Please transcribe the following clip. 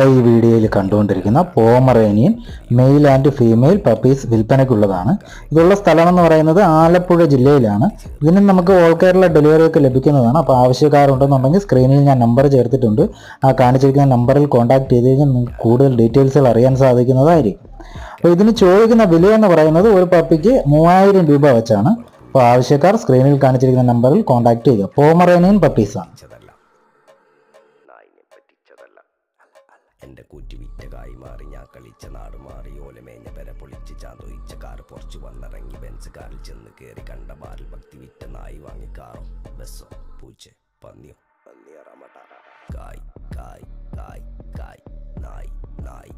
ഈ വീഡിയോയിൽ കണ്ടുകൊണ്ടിരിക്കുന്ന Pomeranian male and female puppies വിൽപ്പനയ്ക്കുള്ളതാണ്. ഇതുള്ള സ്ഥലം എന്ന് പറയുന്നത് ആലപ്പുഴ ജില്ലയിലാണ്. ഇതിന് നമുക്ക് ഓൾ കേരള ഡെലിവറി ഒക്കെ ലഭിക്കുന്നതാണ്. അപ്പോൾ ആവശ്യക്കാരുണ്ടെന്നുണ്ടെങ്കിൽ സ്ക്രീനിൽ ഞാൻ നമ്പർ ചേർത്തിട്ടുണ്ട്. ആ കാണിച്ചിരിക്കുന്ന നമ്പറിൽ കോൺടാക്ട് ചെയ്ത് കഴിഞ്ഞാൽ നിങ്ങൾക്ക് കൂടുതൽ ഡീറ്റെയിൽസുകൾ അറിയാൻ സാധിക്കുന്നതായിരിക്കും. അപ്പോൾ ഇതിന് ചോദിക്കുന്ന വില എന്ന് പറയുന്നത് ഒരു പപ്പിക്ക് 3000 രൂപ വെച്ചാണ്. അപ്പോൾ ആവശ്യക്കാർ സ്ക്രീനിൽ കാണിച്ചിരിക്കുന്ന നമ്പറിൽ കോൺടാക്ട് ചെയ്യുക. പോമറേനിയൻ പപ്പീസാണ്. എൻ്റെ കൂറ്റി വിറ്റ കായി മാറി ഞാൻ കളിച്ച നാട് മാറി ഓലമേഞ്ഞ പെര പൊളിച്ച് ചാതൊയിച്ച കാറ് പൊറച്ചു വന്നിറങ്ങി ബെൻസ് കാറിൽ ചെന്ന് കയറി കണ്ട ബാറിൽ ഭക്തി വിറ്റ നായി വാങ്ങി കാറോ ബസ്സോ പൂച്ച പന്നിയോ പന്നിയറമട്ട കായ് കായ് കായ് കായ് നായ് നായ്